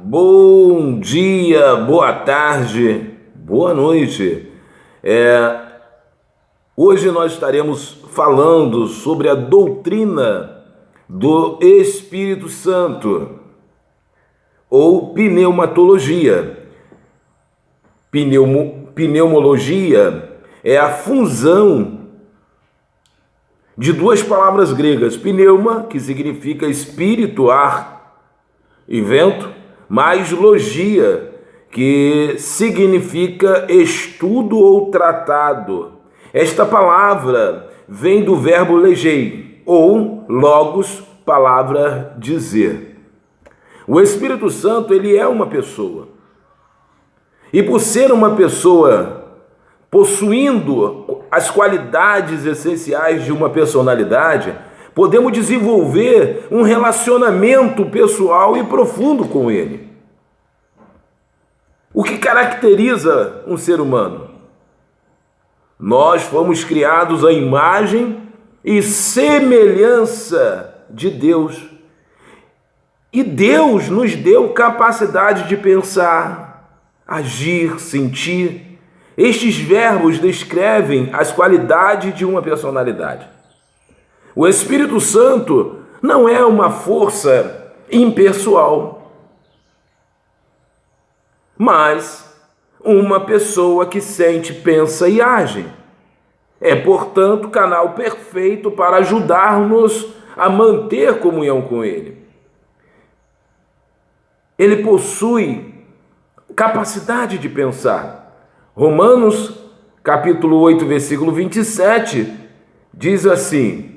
Bom dia, boa tarde, boa noite. Hoje nós estaremos falando sobre a doutrina do Espírito Santo, ou pneumatologia. Pneumologia é a fusão de duas palavras gregas: pneuma, que significa espírito, ar e vento, mais logia, que significa estudo ou tratado. Esta palavra vem do verbo legei, ou logos, palavra dizer. O Espírito Santo, ele é uma pessoa. E por ser uma pessoa possuindo as qualidades essenciais de uma personalidade, podemos desenvolver um relacionamento pessoal e profundo com ele. O que caracteriza um ser humano? Nós fomos criados à imagem e semelhança de Deus. E Deus nos deu capacidade de pensar, agir, sentir. Estes verbos descrevem as qualidades de uma personalidade. O Espírito Santo não é uma força impessoal, mas uma pessoa que sente, pensa e age. É, portanto, o canal perfeito para ajudar-nos a manter comunhão com Ele. Ele possui capacidade de pensar. Romanos, capítulo 8, versículo 27, diz assim: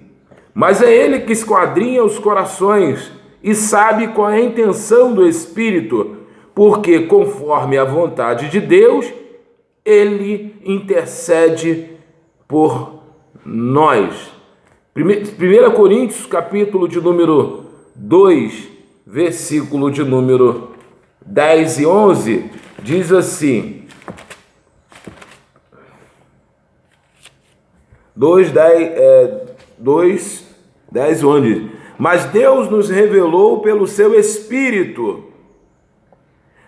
mas é Ele que esquadrinha os corações e sabe qual é a intenção do Espírito, porque, conforme a vontade de Deus, Ele intercede por nós. 1 Coríntios, capítulo de número 2, versículo de número 10 e 11, diz assim: 10 onde? Mas Deus nos revelou pelo seu Espírito,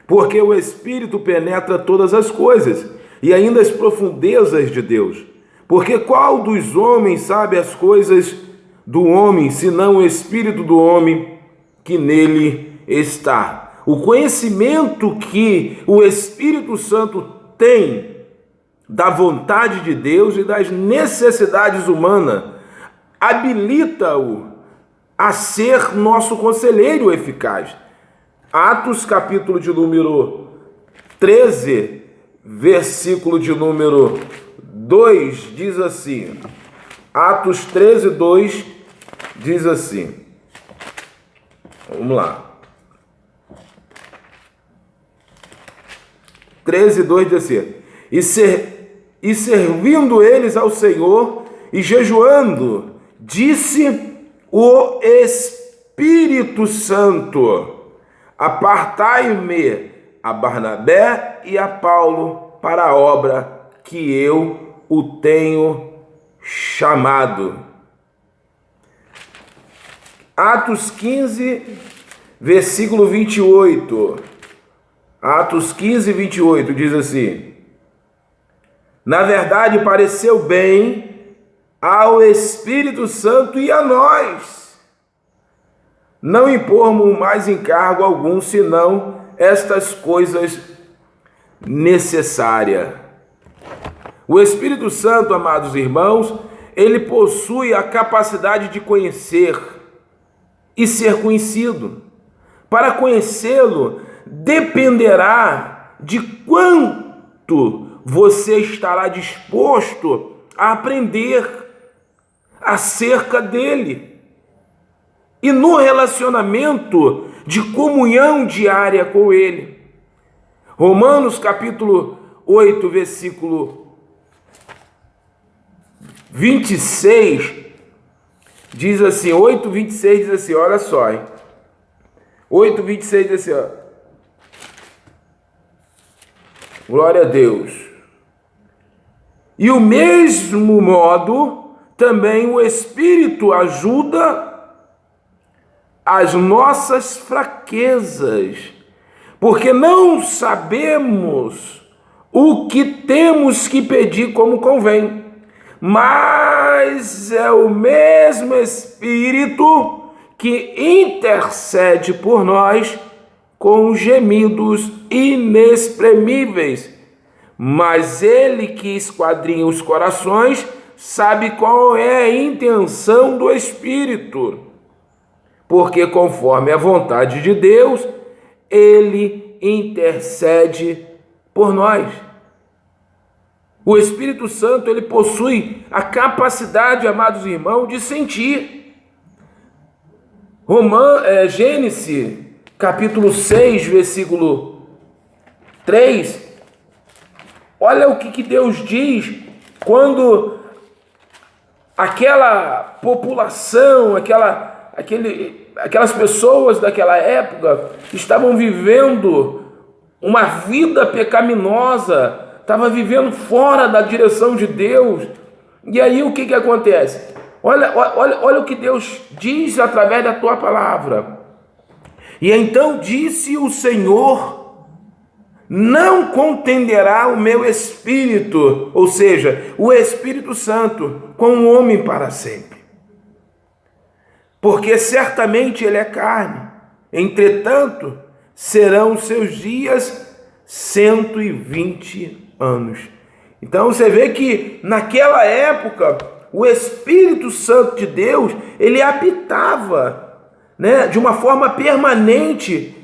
porque o Espírito penetra todas as coisas, e ainda as profundezas de Deus. Porque qual dos homens sabe as coisas do homem, senão o Espírito do homem que nele está? O conhecimento que o Espírito Santo tem da vontade de Deus e das necessidades humanas habilita-o a ser nosso conselheiro eficaz. Atos, capítulo de número 13, versículo de número 2, diz assim. Atos 13, 2, diz assim. Vamos lá. 13, 2 diz assim: E servindo eles ao Senhor e jejuando, disse o Espírito Santo: apartai-me a Barnabé e a Paulo para a obra que eu o tenho chamado. Atos 15, versículo 28. Atos 15, 28 diz assim: na verdade, pareceu bem ao Espírito Santo e a nós não impormos mais encargo algum, senão estas coisas necessárias. O Espírito Santo, amados irmãos, ele possui a capacidade de conhecer e ser conhecido. Para conhecê-lo, dependerá de quanto você estará disposto a aprender acerca dele. E no relacionamento de comunhão diária com ele. Romanos capítulo 8, versículo 26, diz assim, 8, 26 diz assim, olha só, hein? 8, 26 diz assim, ó. Glória a Deus. E o mesmo modo, também o Espírito ajuda as nossas fraquezas, porque não sabemos o que temos que pedir como convém, mas é o mesmo Espírito que intercede por nós com gemidos inexprimíveis. Mas ele que esquadrinha os corações sabe qual é a intenção do Espírito, porque conforme a vontade de Deus, ele intercede por nós. O Espírito Santo, ele possui a amados irmãos, de sentir. Gênesis, capítulo 6, versículo 3. Olha o que Deus diz quando aquela população, aquelas pessoas daquela época estavam vivendo uma vida pecaminosa, estavam vivendo fora da direção de Deus. E aí o que acontece? Olha o que Deus diz através da tua palavra. E então disse o Senhor: não contenderá o meu Espírito, ou seja, o Espírito Santo, com o homem para sempre. Porque certamente ele é carne, entretanto, serão seus dias 120 anos. Então você vê que naquela época, o Espírito Santo de Deus, ele habitava, de uma forma permanente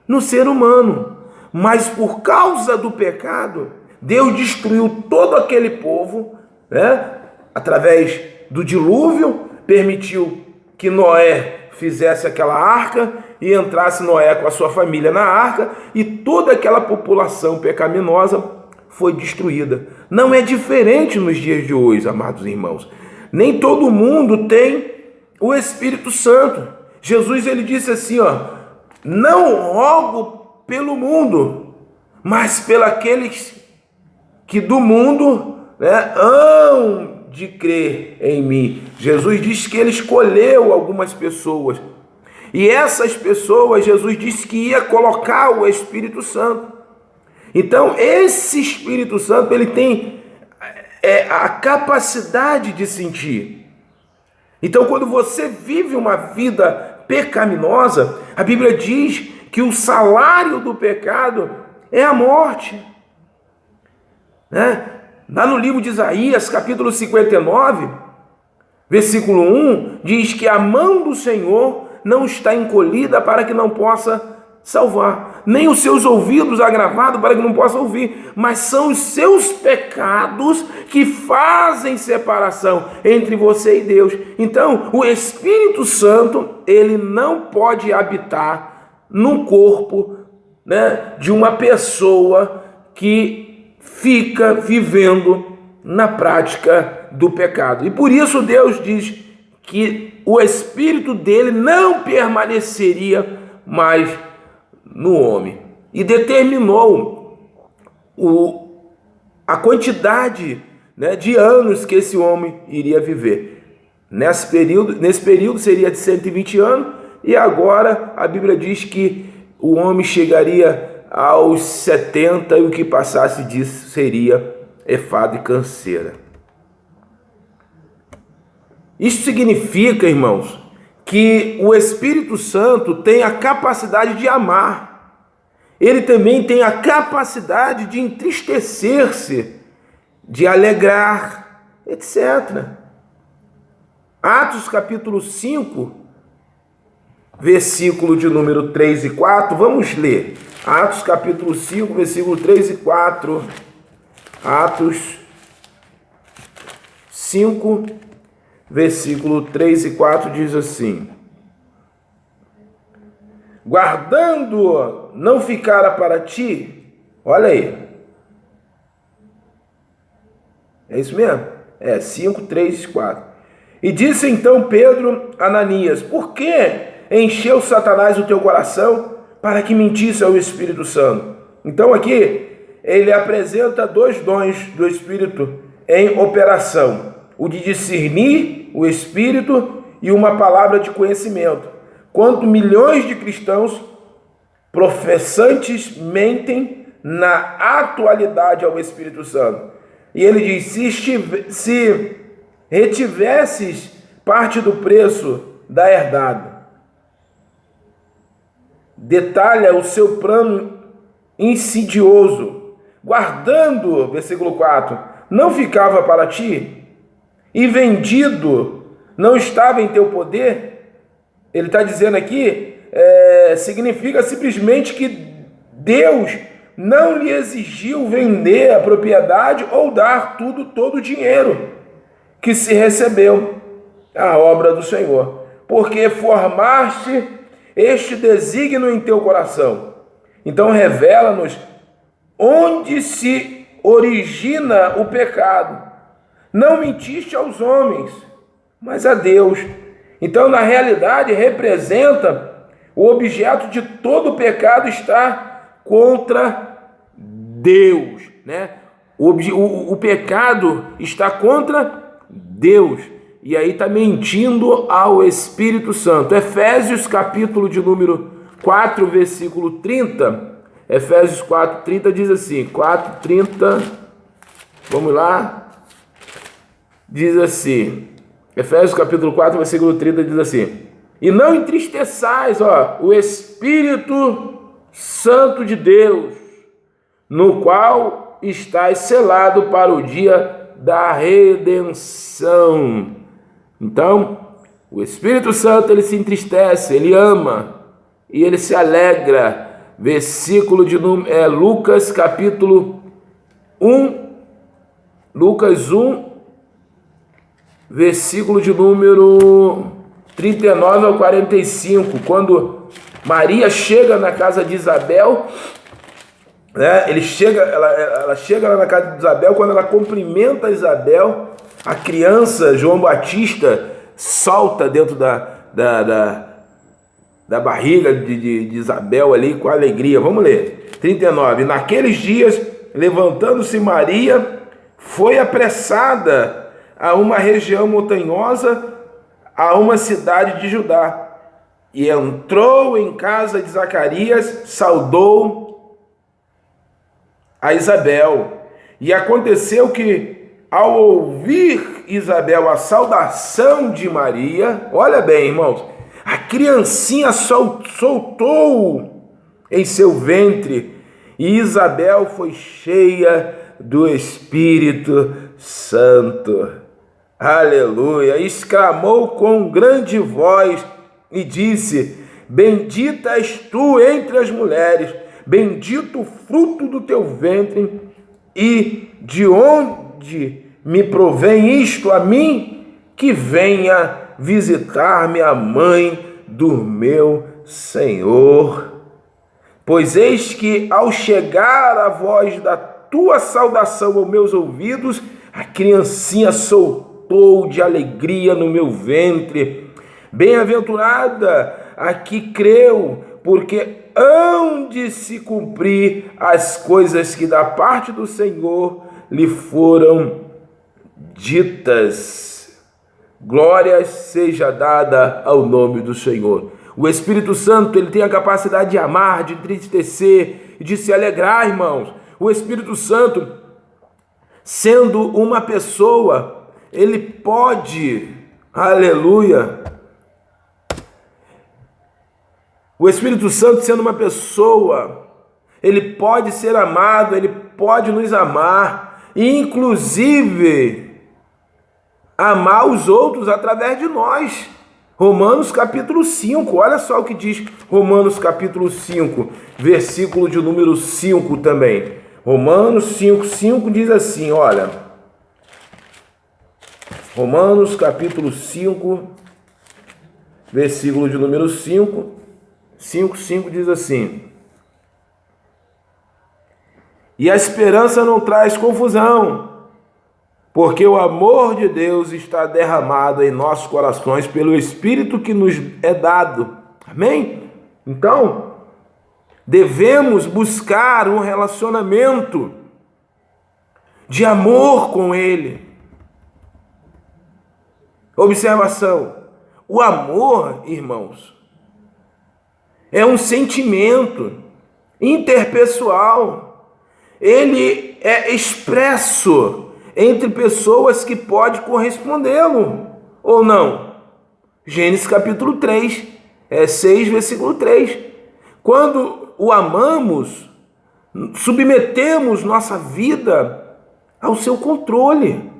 no ser humano. Mas por causa do pecado, Deus destruiu todo aquele povo, através do dilúvio, permitiu que Noé fizesse aquela arca e entrasse Noé com a sua família na arca, e toda aquela população pecaminosa foi destruída. Não é diferente nos dias de hoje, amados irmãos. Nem todo mundo tem o Espírito Santo. Jesus, ele disse assim, não rogo pelo mundo, mas pelos que do mundo hão de crer em mim. Jesus diz que ele escolheu algumas pessoas, e essas pessoas, Jesus disse que ia colocar o Espírito Santo. Então, esse Espírito Santo, ele tem a capacidade de sentir. Então, quando você vive uma vida pecaminosa, a Bíblia diz que o salário do pecado é a morte. Lá no livro de Isaías, capítulo 59, versículo 1, diz que a mão do Senhor não está encolhida para que não possa salvar, nem os seus ouvidos agravados para que não possa ouvir, mas são os seus pecados que fazem separação entre você e Deus. Então, o Espírito Santo, ele não pode habitar no corpo de uma pessoa que fica vivendo na prática do pecado. E por isso Deus diz que o Espírito dele não permaneceria mais no homem. E determinou a quantidade de anos que esse homem iria viver. Nesse período seria de 120 anos, e agora a Bíblia diz que o homem chegaria aos 70 e o que passasse disso seria enfado e canseira. Isso significa, irmãos, que o Espírito Santo tem a capacidade de amar. Ele também tem a capacidade de entristecer-se, de alegrar, etc. Atos capítulo 5, versículo de número 3 e 4, vamos ler. Atos capítulo 5, versículo 3 e 4. Atos 5, versículo 3 e 4 diz assim: guardando não ficara para ti, olha aí, é isso mesmo? 5, 3 e 4. E disse então Pedro a Ananias: por que encheu Satanás o teu coração para que mentisse ao Espírito Santo? Então aqui ele apresenta dois dons do Espírito em operação: o de discernir o Espírito e uma palavra de conhecimento. quanto milhões de cristãos professantes mentem na atualidade ao Espírito Santo. E ele diz: se retivesses parte do preço da herdade, detalha o seu plano insidioso, guardando, versículo 4, não ficava para ti, e vendido não estava em teu poder. Ele está dizendo aqui, significa simplesmente que Deus não lhe exigiu vender a propriedade ou dar todo o dinheiro que se recebeu à obra do Senhor, porque formaste este desígnio em teu coração. Então revela-nos onde se origina o pecado. Não mentiste aos homens, mas a Deus. Então, na realidade, representa o objeto de todo pecado estar contra Deus, né? O pecado está contra Deus. E aí está mentindo ao Espírito Santo. Efésios, capítulo de número 4, versículo 30. Efésios 4, 30 diz assim, 4, 30, vamos lá. Diz assim, Efésios capítulo 4, versículo 30 diz assim: e não entristeçais, o Espírito Santo de Deus, no qual estáis selado para o dia da redenção. Então, o Espírito Santo, ele se entristece, ele ama e ele se alegra. Versículo de Lucas capítulo 1, Lucas 1, versículo de número 39 ao 45, quando Maria chega na casa de Isabel, né? Ela chega lá na casa de Isabel. Quando ela cumprimenta Isabel, a criança João Batista salta dentro da barriga de Isabel ali com alegria. Vamos ler, 39. Naqueles dias, levantando-se Maria, foi apressada a uma região montanhosa, a uma cidade de Judá, e entrou em casa de Zacarias, saudou a Isabel. E aconteceu que, ao ouvir Isabel a saudação de Maria, olha bem, irmãos, a criancinha soltou em seu ventre, e Isabel foi cheia do Espírito Santo. Aleluia! Exclamou com grande voz e disse: bendita és tu entre as mulheres, bendito o fruto do teu ventre, e de onde me provém isto a mim, que venha visitar-me a mãe do meu Senhor? Pois eis que, ao chegar a voz da tua saudação aos meus ouvidos, a criancinha soltou de alegria no meu ventre. Bem-aventurada a que creu, porque hão de se cumprir as coisas que da parte do Senhor lhe foram ditas. Glória seja dada ao nome do Senhor. O Espírito Santo, ele tem a capacidade de amar, de entristecer, de se alegrar, irmãos. O Espírito Santo, sendo uma pessoa, ele pode, aleluia, o Espírito Santo sendo uma pessoa, ele pode ser amado, ele pode nos amar, e inclusive amar os outros através de nós. Romanos capítulo 5, olha só o que diz Romanos capítulo 5, versículo de número 5 também. Romanos 5, 5 diz assim, olha, Romanos capítulo 5, versículo de número 5, 5 diz assim: e a esperança não traz confusão, porque o amor de Deus está derramado em nossos corações pelo Espírito que nos é dado. Amém? Então, devemos buscar um relacionamento de amor com Ele. Observação: o amor, irmãos, é um sentimento interpessoal. Ele é expresso entre pessoas que podem correspondê-lo ou não. Gênesis capítulo 3, 6, versículo 3. Quando o amamos, submetemos nossa vida ao seu controle.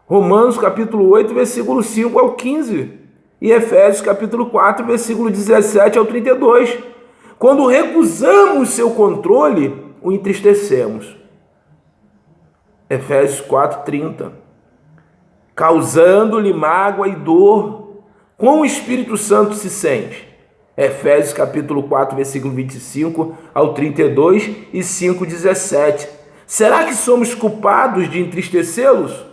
Romanos capítulo 8, versículo 5 ao 15. E Efésios capítulo 4, versículo 17 ao 32. Quando recusamos seu controle, o entristecemos. Efésios 4, 30. Causando-lhe mágoa e dor. Como o Espírito Santo se sente? Efésios capítulo 4, versículo 25 ao 32 e 5, 17. Será que somos culpados de entristecê-los?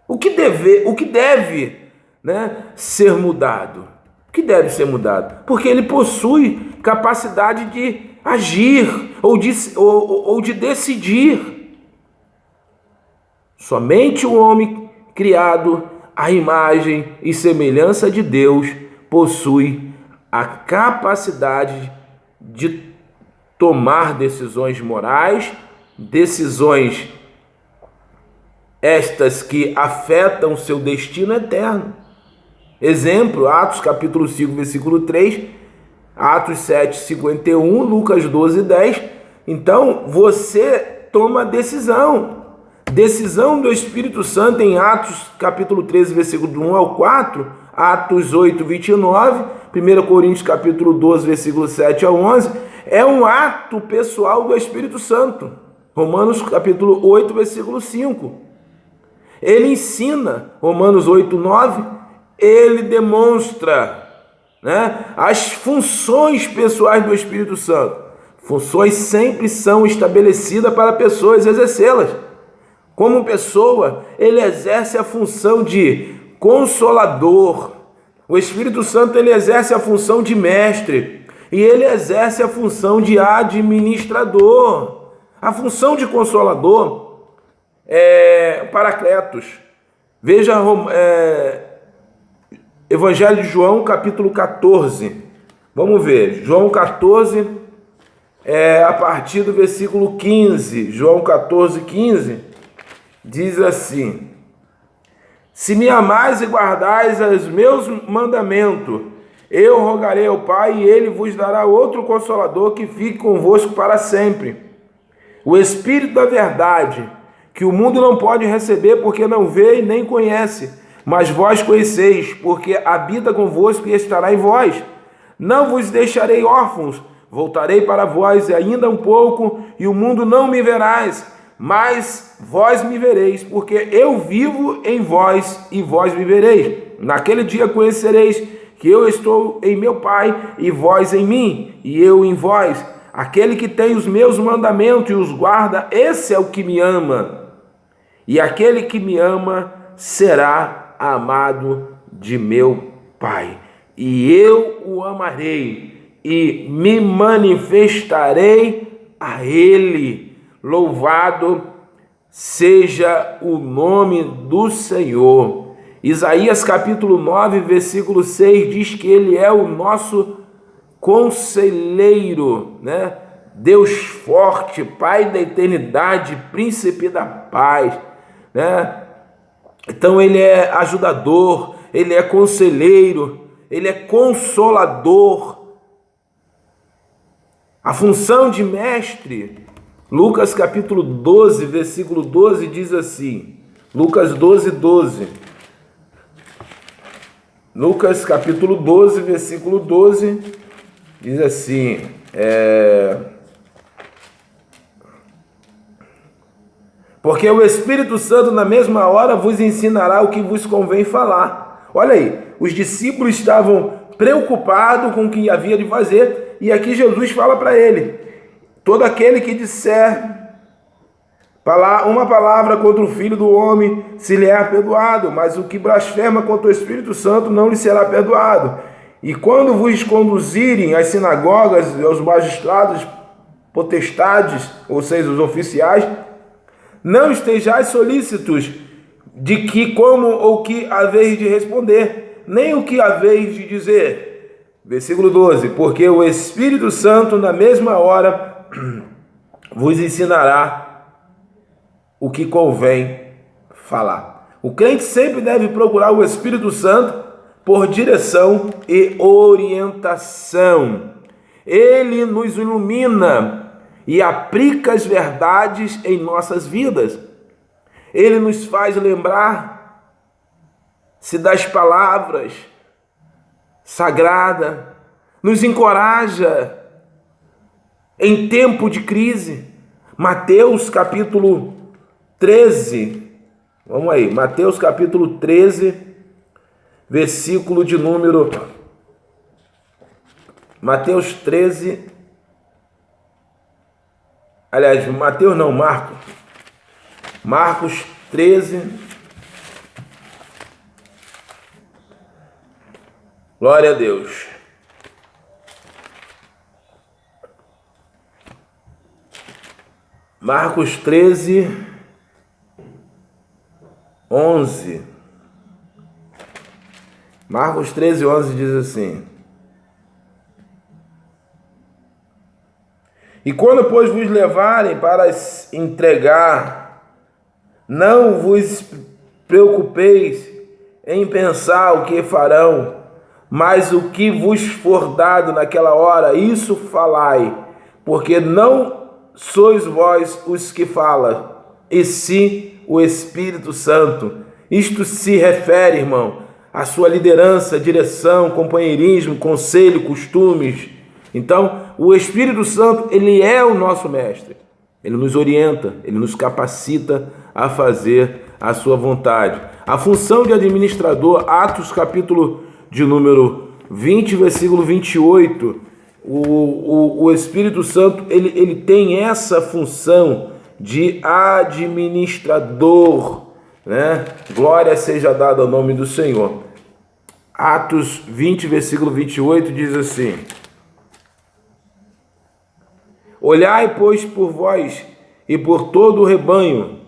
O que deve, ser mudado? O que deve ser mudado? Porque ele possui capacidade de agir ou de decidir. Somente o homem criado à imagem e semelhança de Deus possui a capacidade de tomar decisões morais, decisões estas que afetam seu destino eterno. Exemplo, Atos capítulo 5, versículo 3, Atos 7, 51, Lucas 12, 10. Então, você toma decisão. Decisão do Espírito Santo em Atos capítulo 13, versículo 1 ao 4, Atos 8, 29, 1 Coríntios capítulo 12, versículo 7 ao 11, é um ato pessoal do Espírito Santo. Romanos capítulo 8, versículo 5. Ele ensina, Romanos 8, 9, ele demonstra, as funções pessoais do Espírito Santo. Funções sempre são estabelecidas para pessoas exercê-las. Como pessoa, ele exerce a função de consolador. O Espírito Santo ele exerce a função de mestre e ele exerce a função de administrador. A função de consolador é Paracletos. Veja Evangelho de João, capítulo 14. Vamos ver, João 14, a partir do versículo 15. João 14, 15, diz assim: se me amais e guardais os meus mandamentos, eu rogarei ao Pai, e ele vos dará outro Consolador que fique convosco para sempre. O Espírito da verdade, que o mundo não pode receber, porque não vê e nem conhece, mas vós conheceis, porque habita convosco e estará em vós. Não vos deixarei órfãos, voltarei para vós ainda um pouco, e o mundo não me verás, mas vós me vereis, porque eu vivo em vós e vós me vereis. Naquele dia conhecereis que eu estou em meu Pai e vós em mim, e eu em vós. Aquele que tem os meus mandamentos e os guarda, esse é o que me ama. E aquele que me ama será amado de meu Pai. E eu o amarei e me manifestarei a ele. Louvado seja o nome do Senhor. Isaías capítulo 9, versículo 6 diz que ele é o nosso conselheiro, Deus forte, Pai da eternidade, príncipe da paz, Então ele é ajudador, ele é conselheiro, ele é consolador. A função de mestre, Lucas capítulo 12, versículo 12 diz assim, Lucas 12, 12. Lucas capítulo 12, versículo 12, diz assim, porque o Espírito Santo na mesma hora vos ensinará o que vos convém falar. Olha aí, os discípulos estavam preocupados com o que havia de fazer, e aqui Jesus fala para ele: todo aquele que disser uma palavra contra o Filho do Homem, se lhe é perdoado, mas o que blasfema contra o Espírito Santo não lhe será perdoado. E quando vos conduzirem às sinagogas, aos magistrados, potestades, ou seja, os oficiais, não estejais solícitos de que como ou que haveis de responder, nem o que haveis de dizer, Versículo 12: porque o Espírito Santo na mesma hora vos ensinará o que convém falar. O crente sempre deve procurar o Espírito Santo por direção e orientação. Ele nos ilumina e aplica as verdades em nossas vidas. Ele nos faz lembrar-se das palavras sagradas, nos encoraja em tempo de crise. Mateus capítulo 13, vamos aí, Mateus capítulo 13, versículo de número... Mateus 13... Aliás, Mateus não, Marcos. Marcos 13. Glória a Deus. Marcos 13, 11. Marcos 13, 11 diz assim: e quando, pois, vos levarem para entregar, não vos preocupeis em pensar o que farão, mas o que vos for dado naquela hora, isso falai, porque não sois vós os que falam, e sim o Espírito Santo. Isto se refere, irmão, à sua liderança, direção, companheirismo, conselho, costumes. Então, o Espírito Santo, ele é o nosso mestre. Ele nos orienta, ele nos capacita a fazer a sua vontade. A função de administrador, Atos capítulo de número 20, versículo 28, o Espírito Santo, ele tem essa função de administrador, né? Glória seja dada ao nome do Senhor. Atos 20, versículo 28 diz assim: olhai, pois, por vós e por todo o rebanho,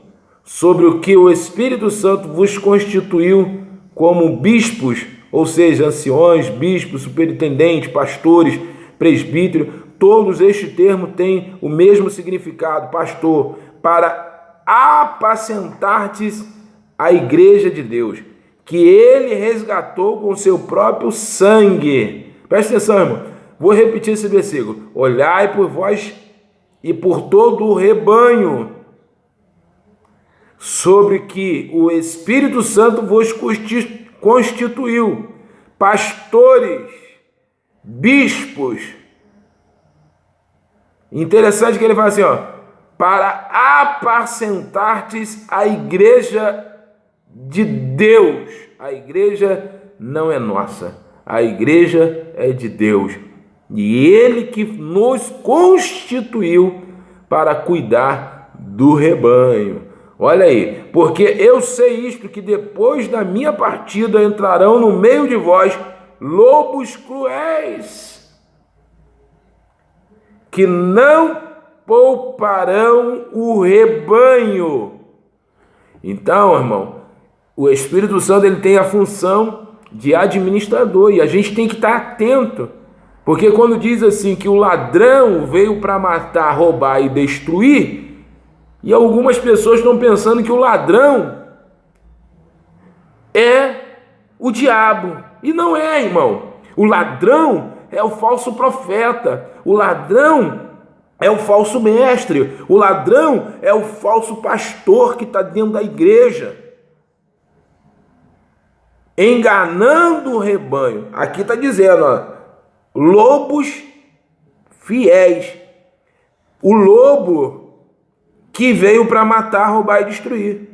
sobre o que o Espírito Santo vos constituiu como bispos, ou seja, anciões, bispos, superintendentes, pastores, presbítero. Todos este termo têm o mesmo significado, pastor, para apacentar-te a igreja de Deus, que ele resgatou com seu próprio sangue. Presta atenção, irmão. Vou repetir esse versículo. Olhai por vós e por todo o rebanho, sobre que o Espírito Santo vos constituiu, pastores, bispos. Interessante que ele fala assim, ó, para apacentar-te a igreja de Deus. A igreja não é nossa, a igreja é de Deus. E ele que nos constituiu para cuidar do rebanho. Olha aí, porque eu sei isto, que depois da minha partida entrarão no meio de vós lobos cruéis, que não pouparão o rebanho. Então, irmão, o Espírito Santo, ele tem a função de administrador, e a gente tem que estar atento, porque quando diz assim que o ladrão veio para matar, roubar e destruir, e algumas pessoas estão pensando que o ladrão é o diabo, e não é, irmão. O ladrão é o falso profeta, o ladrão é o falso mestre, o ladrão é o falso pastor que está dentro da igreja, enganando o rebanho. Aqui está dizendo, ó, lobos fiéis. O lobo que veio para matar, roubar e destruir.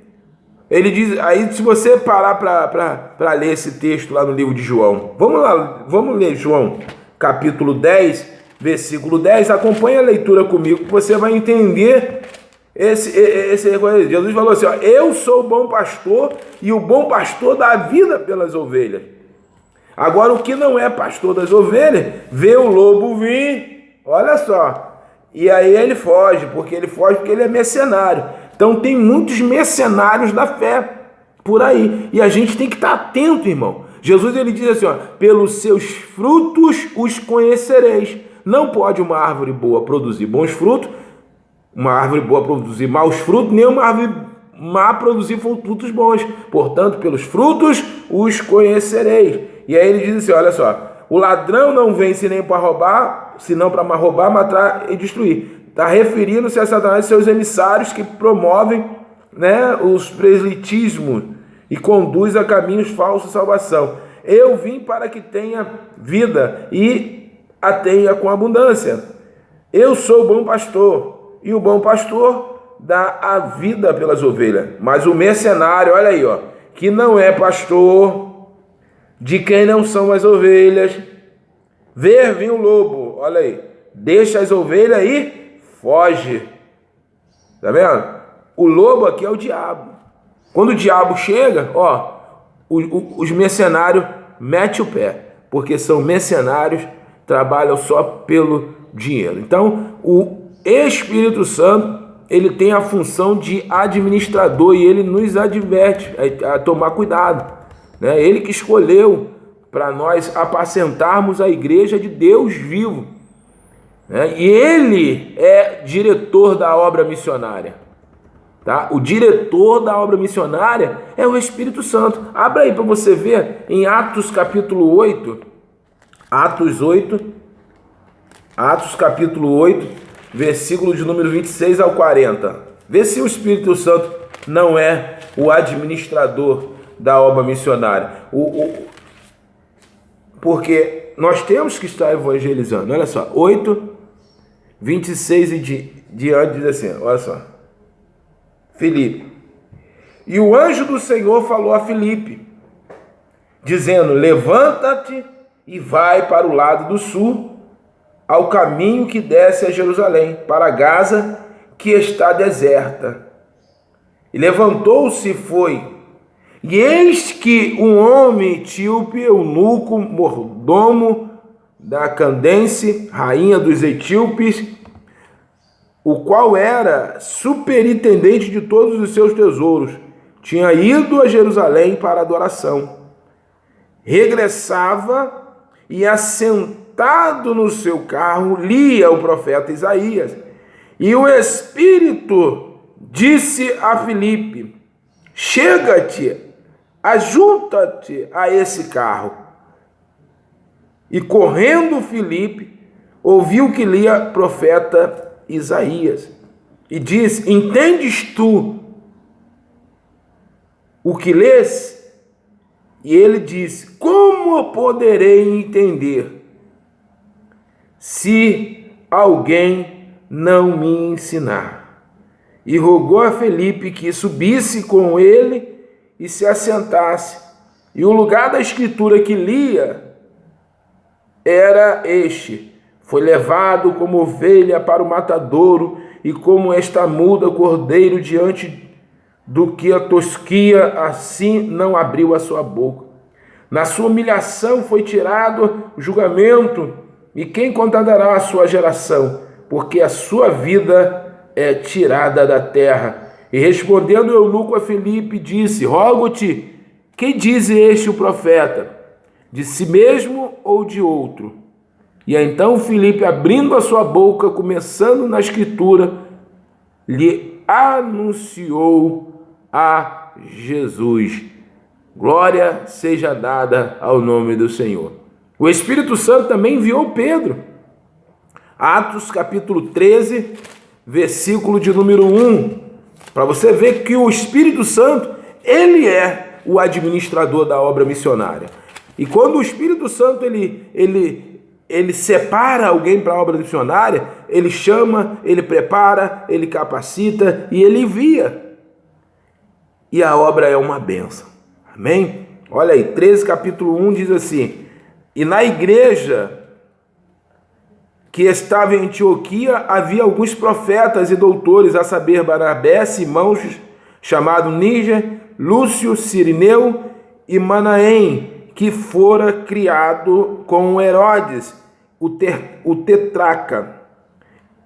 Ele diz, aí se você parar para ler esse texto lá no livro de João, vamos lá, vamos ler João, capítulo 10, versículo 10, acompanha a leitura comigo, que você vai entender esse. Jesus falou assim, ó, eu sou o bom pastor, e o bom pastor dá a vida pelas ovelhas. Agora, o que não é pastor das ovelhas, vê o lobo vir, olha só, e aí ele foge porque ele é mercenário. Então tem muitos mercenários da fé por aí, e a gente tem que estar atento, irmão. Jesus ele diz assim, ó, pelos seus frutos os conhecereis. Não pode uma árvore boa produzir bons frutos, uma árvore boa produzir maus frutos, nem uma árvore má produzir frutos bons. Portanto, pelos frutos os conhecereis. E aí ele diz assim, olha só, o ladrão não vem senão para roubar, senão para roubar, matar e destruir. Está referindo-se a Satanás e seus emissários que promovem, né, os proselitismos e conduz a caminhos falsos de salvação. Eu vim para que tenha vida e a tenha com abundância. Eu sou o bom pastor, e o bom pastor dá a vida pelas ovelhas. Mas o mercenário, olha aí, ó, que não é pastor, de quem não são as ovelhas, vê vir o lobo, olha aí, deixa as ovelhas e foge. Tá vendo? O lobo aqui é o diabo. Quando o diabo chega, ó, os mercenários metem o pé, porque são mercenários, trabalham só pelo dinheiro. Então, o Espírito Santo, ele tem a função de administrador e ele nos adverte a tomar cuidado, né? Ele que escolheu para nós apacentarmos a igreja de Deus vivo, né? E ele é diretor da obra missionária. Tá? O diretor da obra missionária é o Espírito Santo. Abra aí para você ver em Atos capítulo 8. Atos capítulo 8, versículo de número 26 ao 40. Vê se o Espírito Santo não é o administrador da obra missionária. Porque nós temos que estar evangelizando. Olha só, 8, 26 e diante diz assim, olha só. Filipe. E o anjo do Senhor falou a Filipe, dizendo, levanta-te e vai para o lado do sul, ao caminho que desce a Jerusalém, para Gaza, que está deserta. E levantou-se e foi. E eis que um homem etíope, eunuco, mordomo da Candace, rainha dos etíopes, o qual era superintendente de todos os seus tesouros, tinha ido a Jerusalém para adoração. Regressava e, assentado no seu carro, lia o profeta Isaías. E o Espírito disse a Filipe, chega-te, ajunta-te a esse carro. E correndo Filipe, ouviu que lia profeta Isaías, e diz, entendes tu o que lês? E ele diz, como poderei entender se alguém não me ensinar? E rogou a Filipe que subisse com ele e se assentasse. E o lugar da escritura que lia era este: foi levado como ovelha para o matadouro, e como esta muda cordeiro diante do que a tosquia, assim não abriu a sua boca. Na sua humilhação foi tirado o julgamento, e quem contará a sua geração? Porque a sua vida é tirada da terra. E respondendo o eunuco a Filipe, disse, rogo-te, que diz este o profeta? De si mesmo ou de outro? E então Filipe, abrindo a sua boca, começando na escritura, lhe anunciou a Jesus. Glória seja dada ao nome do Senhor. O Espírito Santo também enviou Pedro. Atos capítulo 13, versículo de número 1. Para você ver que o Espírito Santo, ele é o administrador da obra missionária. E quando o Espírito Santo, ele separa alguém para a obra missionária, ele chama, ele prepara, ele capacita e ele envia. E a obra é uma bênção. Amém? Olha aí, 13, capítulo 1 diz assim, e na igreja que estava em Antioquia havia alguns profetas e doutores, a saber, Barnabé, Simão, chamado Níger, Lúcio, Cirineu e Manaém, que fora criado com Herodes, o tetrarca.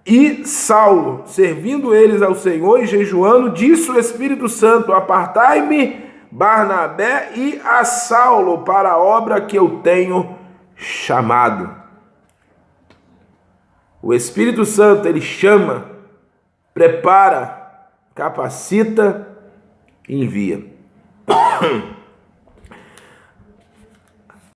E Saulo, servindo eles ao Senhor e jejuando, disse o Espírito Santo, apartai-me Barnabé e a Saulo para a obra que eu tenho chamado. O Espírito Santo, ele chama, prepara, capacita e envia.